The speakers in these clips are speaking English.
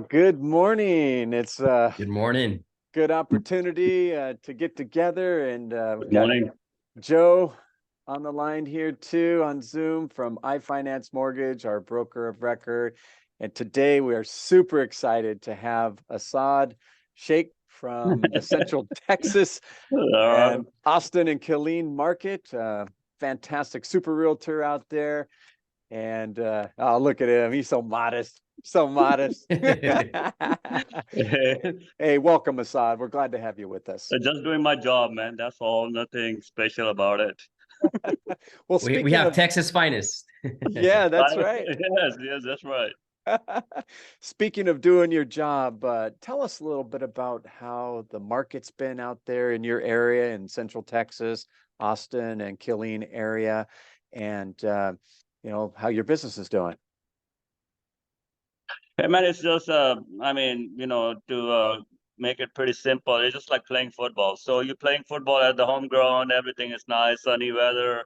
Good morning. It's a Good morning. good opportunity to get together, and we've Good got morning. Joe on the line here too on Zoom from iFinance Mortgage, our broker of record. And today we are super excited to have Asad Shaik from the Central Texas Uh, and Austin and Killeen market. Fantastic super realtor out there. And oh, look at him. He's so modest. So modest. Hey, welcome, Asad. We're glad to have you with us. just doing my job, man. That's all. Nothing special about it. Well, We speaking have of, Texas finest. yeah, that's right. Yes, that's right. Speaking of doing your job, tell us a little bit about how the market's been out there in your area in Central Texas, Austin and Killeen area, and how your business is doing. Hey, man, it's just, to make it pretty simple, it's just like playing football. So you're playing football at the home ground, everything is nice, sunny weather.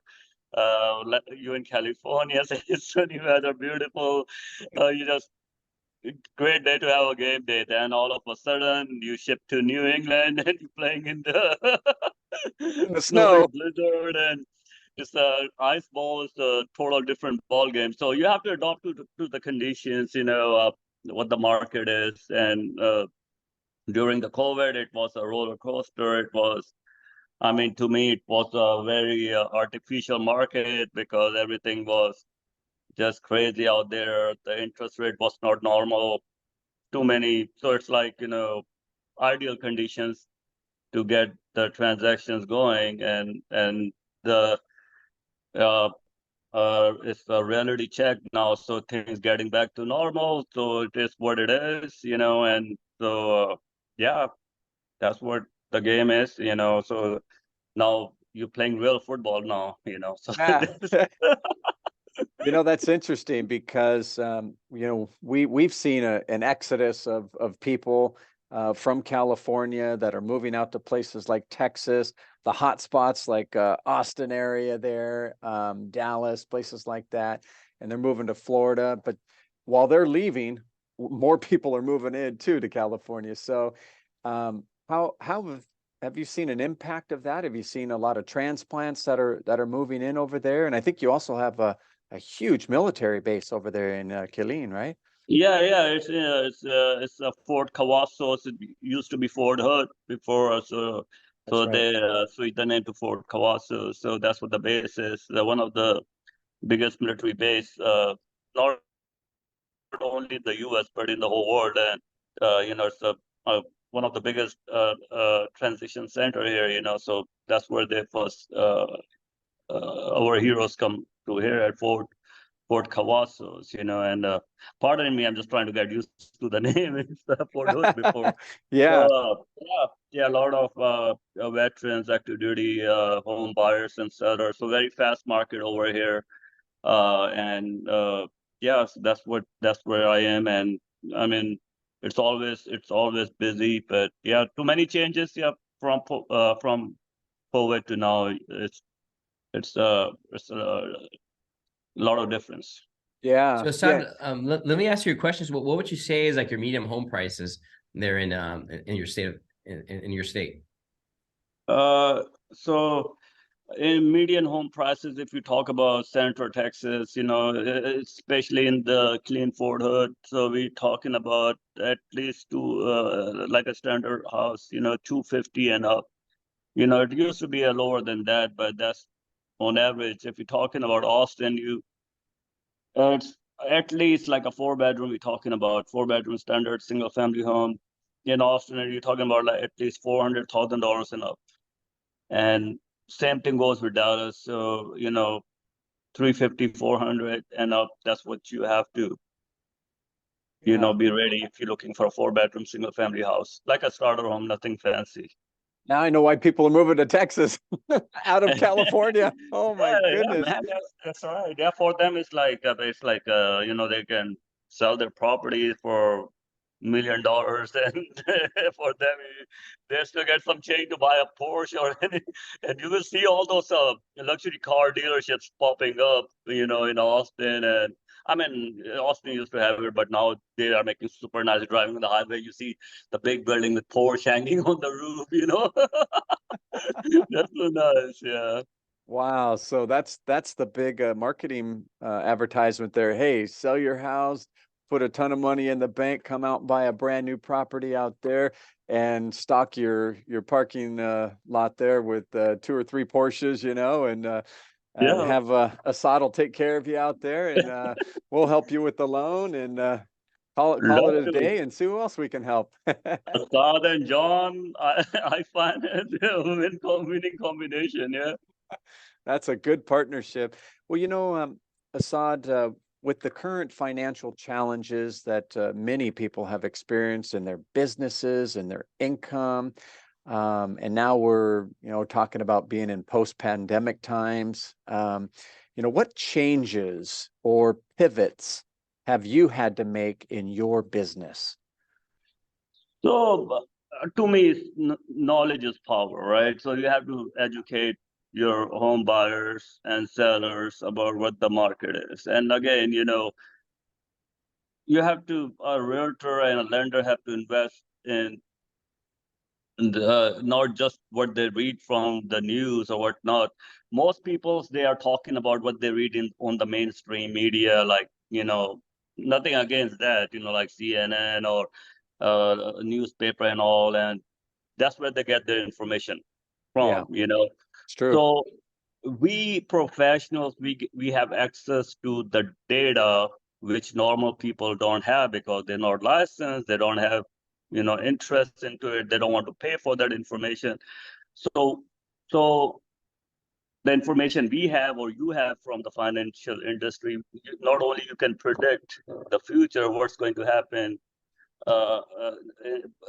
You in California, so it's sunny weather, beautiful. You just great day to have a game day. Then all of a sudden you ship to New England and you're playing in the In the snowy snow. blizzard, and it's a ice ball is a total different ball game. So you have to adapt to the conditions, what the market is. And during the COVID, it was a roller coaster. To me, it was a very artificial market because everything was just crazy out there. The interest rate was not normal, too many. So it's like, ideal conditions to get the transactions going, and the uh, it's a reality check now. So things getting back to normal. So it is what it is, and so yeah, that's what the game is, So now you're playing real football now, So Yeah. That's interesting because we've seen an exodus of people from California that are moving out to places like Texas, the hot spots like Austin area there, Dallas, places like that, and they're moving to Florida. But while they're leaving, more people are moving in too to California. So, how have you seen an impact of that? Have you seen a lot of transplants that are moving in over there? And I think you also have a huge military base over there in Killeen, right? Yeah, it's Fort Cavazos. It used to be Fort Hood before, That's so right. they switched the name to Fort Cavazos. So that's what the base is. One of the biggest military base, not only in the U.S. but in the whole world. And it's one of the biggest transition center here. So that's where they first our heroes come to here at Fort Cavazos, and pardon me, I'm just trying to get used to the name. It's Fort Hood before. So Yeah. yeah, a lot of veterans, active duty, home buyers and sellers. So very fast market over here. And yeah, so that's where I am. And I mean, it's always busy, but yeah, too many changes. Yeah, from COVID to now, it's a lot of difference. Yeah. So Yeah. Assad, let me ask you a question. So what would you say is like your medium home prices there in your state in your state? So in median home prices, if you talk about Central Texas, especially in the clean Fort Hood, so we're talking about at least like a standard house, 250 and up. It used to be a lower than that, but that's on average. If you're talking about Austin, it's at least like a four-bedroom. We're talking about four-bedroom standard single family home in Austin, and you're talking about like at least $400,000 and up. And same thing goes with Dallas. So, 350, 400 and up, that's what you have to, Yeah. be ready if you're looking for a four-bedroom single family house, like a starter home, nothing fancy. Now I know why people are moving to Texas out of Yeah, California. Oh my yeah, goodness. man, that's right. Yeah, for them, they can sell their property for $1 million, and for them, they still get some change to buy a Porsche or any, and you will see all those luxury car dealerships popping up, in Austin, and I mean, Austin used to have it, but now they are making super nice. Driving on the highway, you see the big building with Porsche hanging on the roof. That's so nice. Yeah. Wow. So that's the big marketing advertisement there. Hey, sell your house, put a ton of money in the bank, come out and buy a brand new property out there and stock your parking lot there with 2 or 3 Porsches, and Yeah. have Assad will take care of you out there, and we'll help you with the loan, and call Love it a to. day and see who else we can help. Assad and John, I find it a winning combination. Yeah. That's a good partnership. Well, Assad, with the current financial challenges that many people have experienced in their businesses and their income, and now we're, talking about being in post-pandemic times, what changes or pivots have you had to make in your business? So to me, knowledge is power, right? So you have to educate your home buyers and sellers about what the market is. And again, you have to, a realtor and a lender have to invest in not just what they read from the news or whatnot. Most people, they are talking about what they read on the mainstream media, like, nothing against that, like CNN or newspaper and all. And that's where they get their information Yeah, from. it's true. So we professionals, we have access to the data which normal people don't have because they're not licensed, they don't have, interest into it, they don't want to pay for that information. So so the information we have or you have from the financial industry, not only you can predict the future, what's going to happen uh, uh,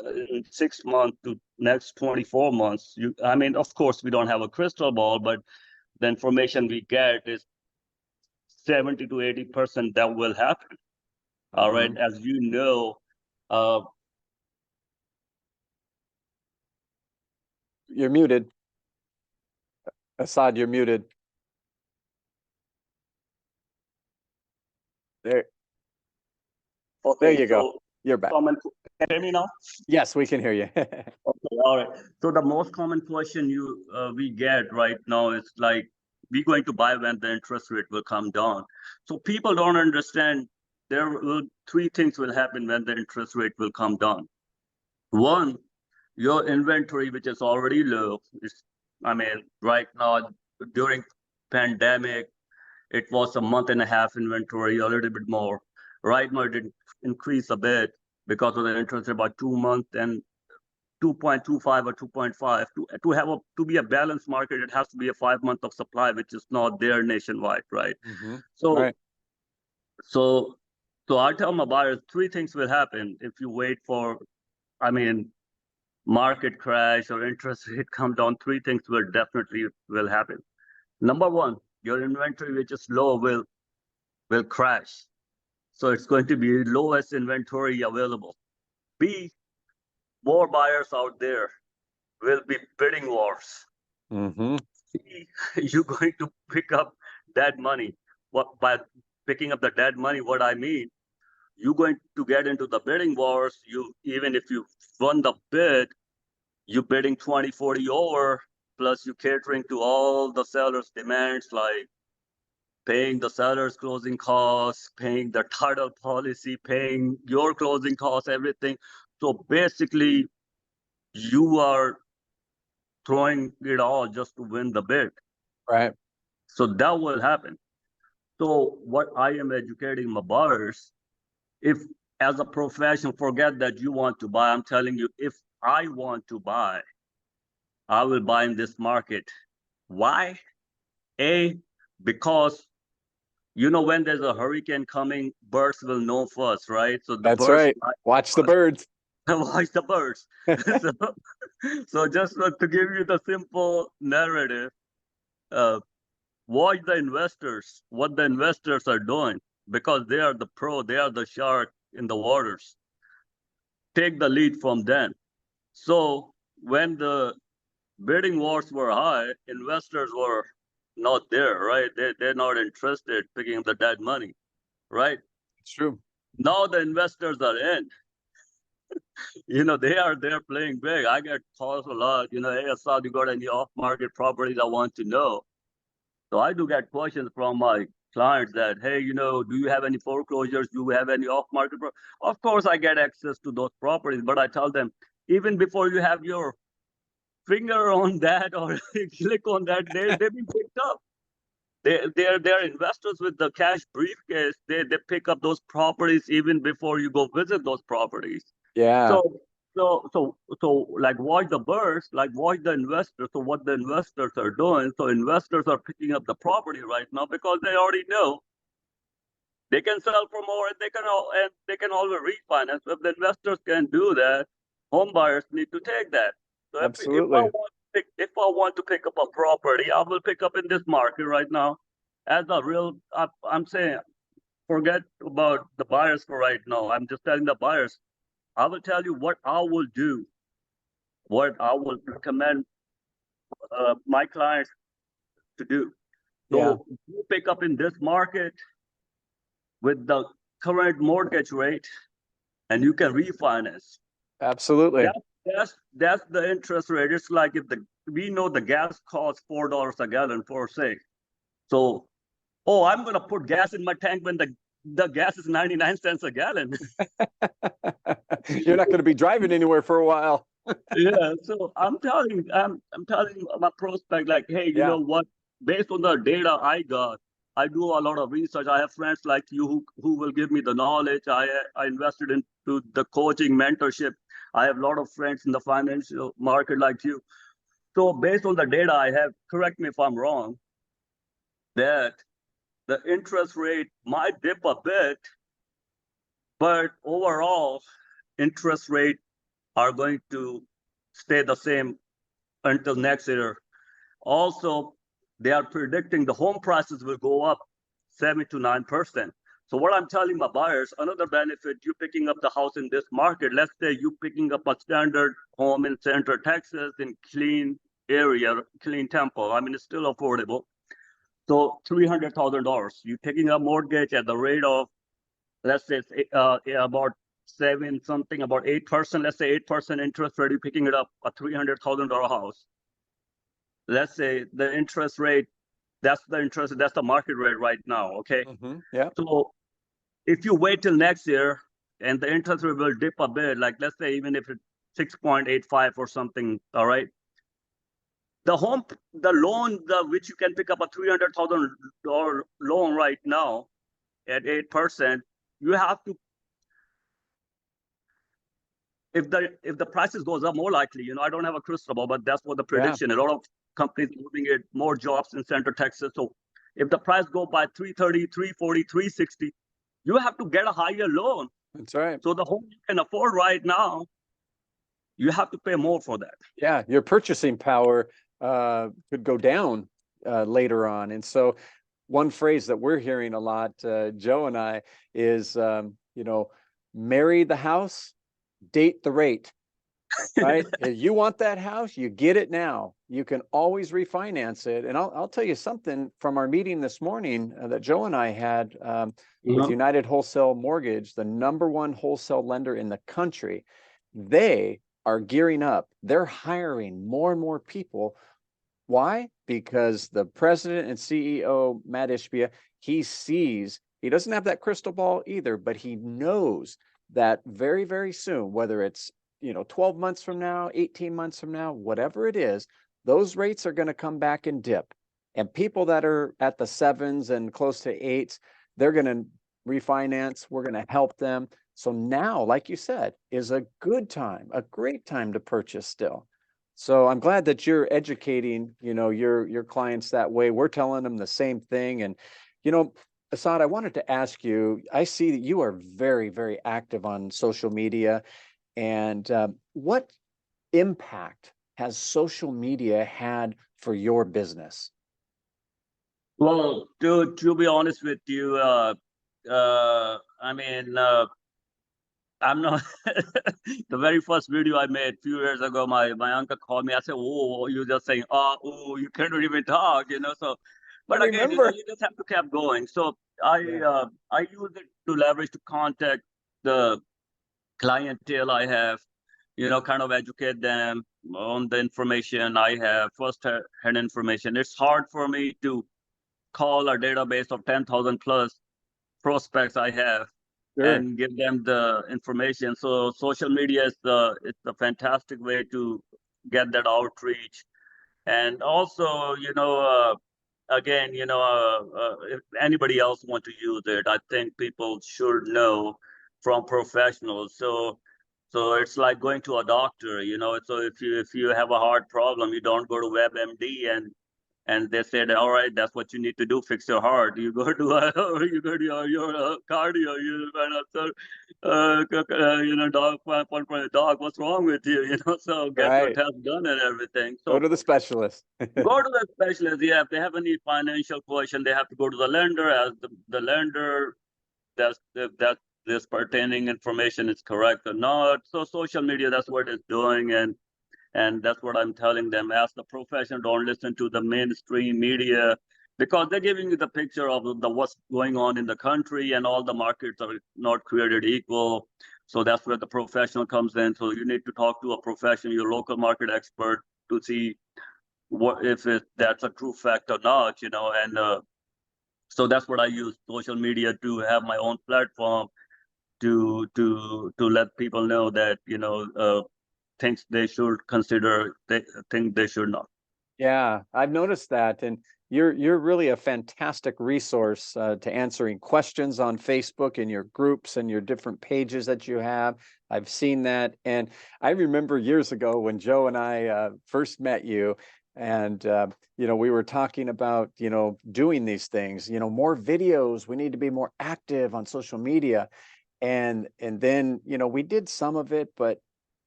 in 6 months to next 24 months. I mean, of course, we don't have a crystal ball, but the information we get is 70 to 80% that will happen. All right, Mhm. as you know, uh, You're muted. Assad, you're muted. There, there okay, you go. so You're back. common, can you hear me now? Yes, we can hear you. Okay, all right. So the most common question we get right now is like, we going to buy when the interest rate will come down. So people don't understand there will 3 things will happen when the interest rate will come down. One, your inventory, which is already low, is, I mean, right now during pandemic, it was a month and a half inventory, a little bit more. Right now, it did increase a bit because of the interest rate, about 2 months and 2.25 or 2.5. To be a balanced market, it has to be a 5 month of supply, which is not there nationwide, right? Hmm. So Right. so so I tell my buyers 3 things will happen if you wait for, I mean, market crash or interest rate come down. 3 things will happen. Number one, your inventory, which is low, will crash. So it's going to be lowest inventory available. B, more buyers out there will be bidding wars. Hmm. C, you're going to pick up dead money. What by picking up the dead money, what I mean, you're going to get into the bidding wars. Even if you won the bid, you bidding 20, 40 over, plus you catering to all the sellers' demands, like paying the seller's closing costs, paying the title policy, paying your closing costs, everything. So basically, you are throwing it all just to win the bid. Right. So that will happen. So what I am educating my buyers, if as a professional, forget that you want to buy. I'm telling you, if I want to buy, I will buy in this market. Why? A, because when there's a hurricane coming, birds will know first, right? So the That's birds right. fly Watch the first. birds. Watch the birds. so, so just to give you the simple narrative, uh, watch the investors, what the investors are doing, because they are the pro, they are the shark in the waters. Take the lead from them. So when the bidding wars were high, investors were not there, right? They're not interested picking up the dead money, right? It's true. Now the investors are in. They're playing big. I get calls a lot. Hey, Asad, you got any off-market properties? I want to know. So I do get questions from my clients that, hey, do you have any foreclosures? Do you have any off-market? Of course, I get access to those properties, but I tell them, even before you have your finger on that or click on that, they've been picked up. They're investors with the cash briefcase. They pick up those properties even before you go visit those properties. Yeah, So like watch the birds, like watch the investors. So what the investors are doing, so investors are picking up the property right now because they already know they can sell for more and they can always refinance. If the investors can do that, home buyers need to take that. So absolutely. if I want to pick up a property, I will pick up in this market right now. I'm saying forget about the buyers for right now. I'm just telling the buyers. I will tell you what I will do, what I will recommend my clients to do. Yeah, So you pick up in this market with the current mortgage rate, and you can refinance. absolutely. That's the interest rate. It's like if we know the gas costs $4 a gallon for say. So, I'm gonna put gas in my tank when the gas is 99 cents a gallon. You're not going to be driving anywhere for a while. Yeah, so I'm telling my prospect like, hey, you Yeah. know what? Based on the data I got, I do a lot of research. I have friends like you who will give me the knowledge. I invested into the coaching, mentorship. I have a lot of friends in the financial market like you. So based on the data I have, correct me if I'm wrong, that the interest rate might dip a bit, but overall interest rate are going to stay the same until next year. Also, they are predicting the home prices will go up 7 to 9%. So what I'm telling my buyers, another benefit, you picking up the house in this market, let's say you picking up a standard home in Central Texas in clean area, clean tempo. I mean, it's still affordable. So $300,000, you taking a mortgage at the rate of, let's say, about seven something, about 8%, let's say 8% interest rate, you picking it up a $300,000 house. Let's say the interest rate, that's the market rate right now. Okay. Yeah. So if you wait till next year and the interest rate will dip a bit, like let's say even if it's 6.85 or something, all right. The loan, which you can pick up a $300,000 loan right now at 8%, you have to, if the prices goes up, more likely, I don't have a crystal ball, but that's what the Yeah. prediction. A lot of companies are moving it, more jobs in Central Texas. So if the price go by 330, 340, 360, you have to get a higher loan. That's right. So the home you can afford right now, you have to pay more for that. Yeah, your purchasing power could go down later on. And so one phrase that we're hearing a lot, Joe and I, is, marry the house, date the rate, right? If you want that house, you get it now. You can always refinance it. And I'll tell you something from our meeting this morning that Joe and I had with United Wholesale Mortgage, the #1 wholesale lender in the country. They are gearing up. They're hiring more and more people. Why? Because the president and CEO, Matt Ishbia, he doesn't have that crystal ball either, but he knows that very, very soon, whether it's 12 months from now, 18 months from now, whatever it is, those rates are going to come back and dip. And people that are at the 7s and close to 8s, they're going to refinance. We're going to help them. So now, like you said, is a good time, a great time to purchase still. So I'm glad that you're educating, your clients that way. We're telling them the same thing. And, Asad, I wanted to ask you, I see that you are very, very active on social media. And what impact has social media had for your business? Well, to be honest with you, I mean, I'm not the very first video I made a few years ago. My uncle called me. I said, "Oh, you're just saying, oh, you cannot even talk," So, but I again, remember. you just have to keep going. So, I use it to leverage to contact the clientele I have, kind of educate them on the information I have, first-hand information. It's hard for me to call a database of 10,000 plus prospects I have Sure. and give them the information. So social media is it's a fantastic way to get that outreach. And also, again, if anybody else want to use it, I think people should know from professionals. So it's like going to a doctor, So if you have a heart problem, you don't go to WebMD and they said, all right, that's what you need to do, fix your heart. You go to you go to your cardio, you find out, sir, dog, what's wrong with you? So get your Right. test done and everything. Go So to the specialist. go to the specialist. Yeah, if they have any financial question, they have to go to the lender. As the lender, that's if that this pertaining information is correct or not. So social media, that's what it's doing, and that's what I'm telling them. As the profession, don't listen to the mainstream media because they're giving you the picture of the what's going on in the country, and all the markets are not created equal. So that's where the professional comes in. So you need to talk to a professional, your local market expert, to see what if that's a true fact or not, and so that's what I use social media to have my own platform to let people know that things they should consider, think they should not. Yeah, I've noticed that, and you're really a fantastic resource to answering questions on Facebook and your groups and your different pages that you have. I've seen that, and I remember years ago when Joe and I first met you, and we were talking about doing these things, more videos. We need to be more active on social media, and then we did some of it, but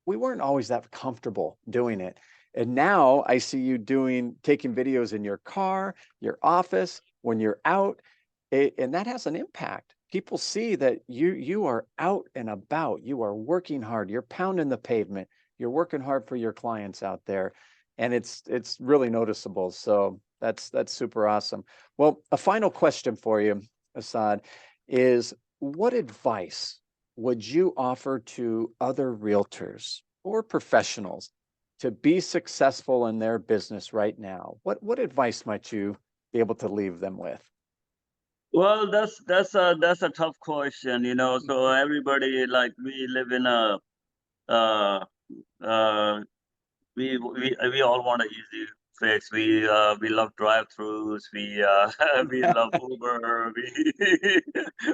we weren't always that comfortable doing it. And now I see you taking videos in your car, your office, when you're out, and that has an impact. People see that you are out and about, you are working hard, you're pounding the pavement, you're working hard for your clients out there, and it's really noticeable. So that's super awesome. Well, a final question for you, Asad, is what advice would you offer to other realtors or professionals to be successful in their business right now? What advice might you be able to leave them with? Well, that's a tough question, So everybody, like, we live in a uh uh we all want an easy fix. We love drive-throughs. We love Uber.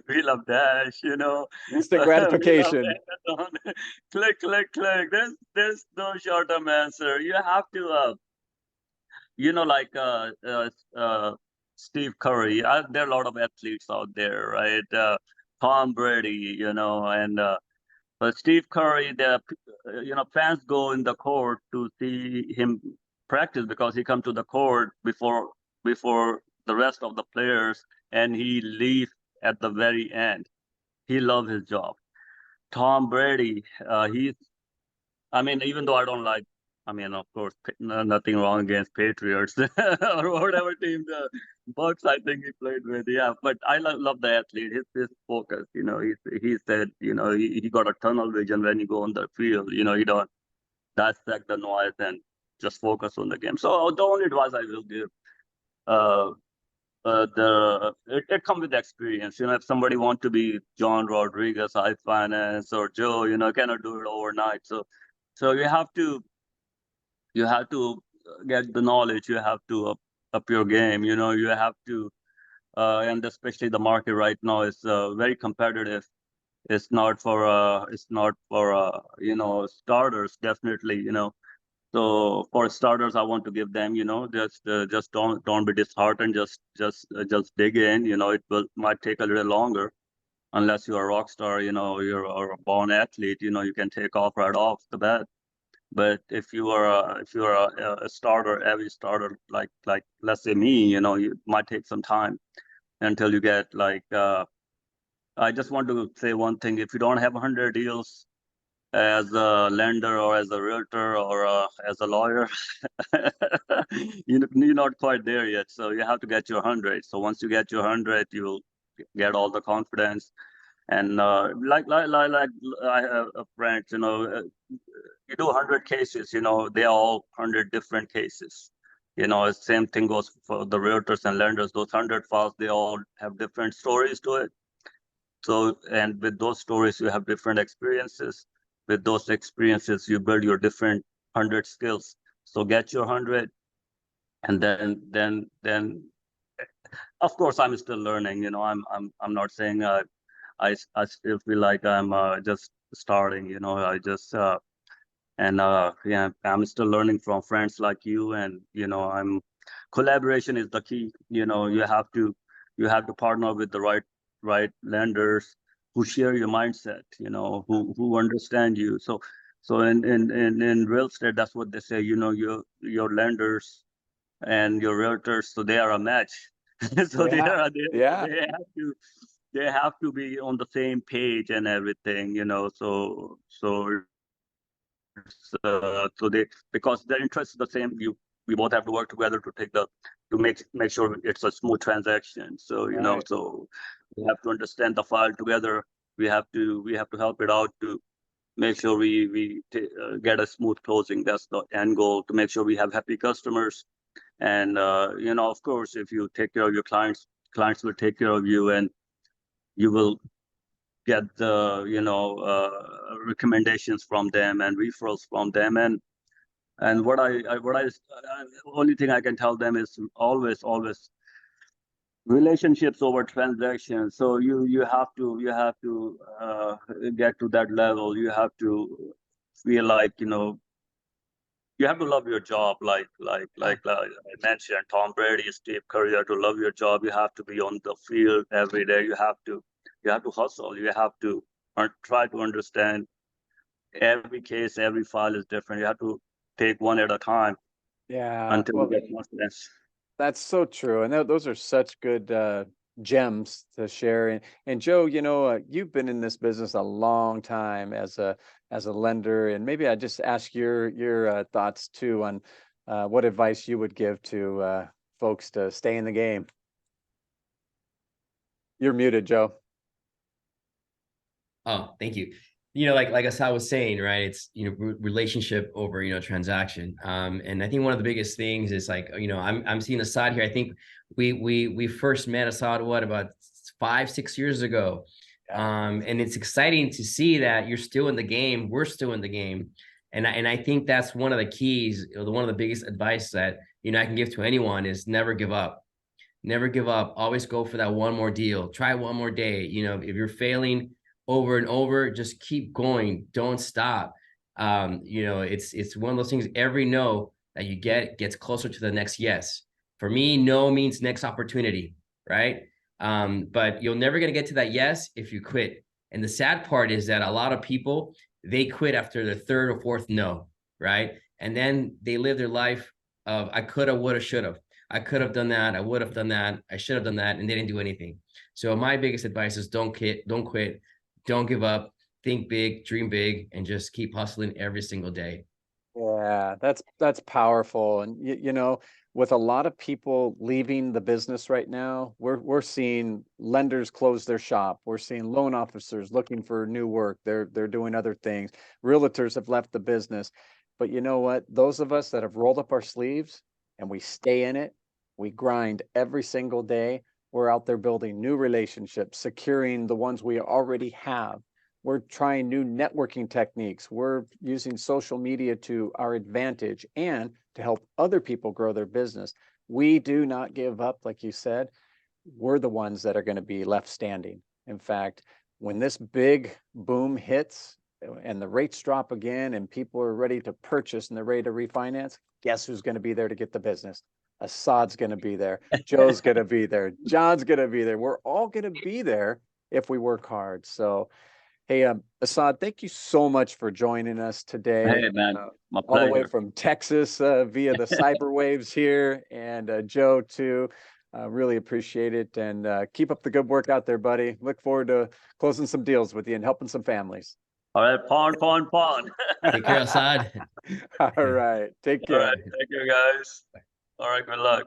We love Dash. Instant We love gratification. Amazon. Click, click, click. There's no short-term answer. You have to like Steve Curry. There are a lot of athletes out there, right? Tom Brady, and but Steve Curry, fans go in the court to see him practice because he come to the court before the rest of the players, and he leaves at the very end. He loves his job. Tom Brady, I mean, even though I don't like, I mean, of course, nothing wrong against Patriots or whatever team the Bucks I think he played with. Yeah, but I love the athlete. His focus, he said, he got a tunnel vision when you go on the field. You don't dissect the noise and just focus on the game. So the only advice I will give, uh, it comes with experience. If somebody want to be John Rodriguez, high finance, or Joe, cannot do it overnight. So you have to get the knowledge. You have to up your game. You have to, and especially the market right now is very competitive. It's not for starters, definitely. So for starters, I want to give them, just don't be disheartened. Just dig in. Might take a little longer unless you're a rock star. You're a born athlete. You can take off right off the bat. But if you're a starter, every starter, like let's say me, you might take some time until you get like. I just want to say one thing: if you don't have 100 deals as a lender or as a realtor or as a lawyer, you're not quite there yet. So you have to get your 100. So once you get your 100, get all the confidence. And like I have a friend, you do 100 cases, they are all 100 different cases. Same thing goes for the realtors and lenders. Those 100 files, they all have different stories to it. So, and with those stories, you have different experiences. With those experiences, you build your different 100 skills. So get your 100, and then, of course, I'm still learning. I'm not saying I still feel like I'm just starting. I just and yeah, I'm still learning from friends like you, and I'm collaboration is the key. You have to partner with the right lenders who share your mindset, who understand you. So in real estate, that's what they say. Your lenders and your realtors, so they are a match. So they Yeah. are they, Yeah. they have to be on the same page and everything. So they, because their interest is the same, we both have to work together to make sure it's a smooth transaction. So Right. so we have to understand the file together. We have to help it out to make sure we get a smooth closing. That's the end goal, to make sure we have happy customers. And of course, if you take care of your clients will take care of you, and you will get the recommendations from them and referrals from them. And what I only thing I can tell them is always relationships over transactions. So you have to get to that level. You have to feel like you have to love your job, like I mentioned, Tom Brady, Steve Curry. To love your job, you have to be on the field every day. You have to hustle. You have to try to understand every case, every file is different. You have to take one at a time Yeah. until you Well, get confidence. that's so true. And those are such good gems to share. And Joe, you've been in this business a long time as a lender, and maybe I just ask your thoughts too on what advice you would give to folks to stay in the game. You're muted, Joe. Oh, thank you. Like Asad was saying, right? It's relationship over transaction. And I think one of the biggest things is like I'm seeing Asad here. I think we first met Asad about 5-6 years ago. And it's exciting to see that you're still in the game. We're still in the game, and I think that's one of the keys. One of the biggest advice that I can give to anyone is never give up. Never give up. Always go for that one more deal. Try one more day. If you're failing over and over, just keep going. Don't stop. It's one of those things. Every no that you get gets closer to the next yes. For me, no means next opportunity, right? But you're never gonna get to that yes if you quit. And the sad part is that a lot of people, they quit after their third or fourth no, right? And then they live their life of I coulda, woulda, shoulda. I could have done that. I would have done that. I should have done that, and they didn't do anything. So my biggest advice is don't quit, don't give up, think big, dream big, and just keep hustling every single day. Yeah, that's powerful. And with a lot of people leaving the business right now, we're seeing lenders close their shop. We're seeing loan officers looking for new work. They're doing other things. Realtors have left the business. But you know what? Those of us that have rolled up our sleeves and we stay in it, we grind every single day. We're out there building new relationships, securing the ones we already have. We're trying new networking techniques. We're using social media to our advantage and to help other people grow their business. We do not give up, like you said. We're the ones that are going to be left standing. In fact, when this big boom hits and the rates drop again and people are ready to purchase and they're ready to refinance, guess who's going to be there to get the business? Assad's going to be there. Joe's going to be there. John's going to be there. We're all going to be there if we work hard. So, hey, Asad, thank you so much for joining us today. Hey man, my All the way pleasure. from Texas via the cyber waves here, and Joe too. Really appreciate it, and keep up the good work out there, buddy. Look forward to closing some deals with you and helping some families. All right, pawn. Take care, Asad. All right, take All care. right, thank you guys. All right, good luck.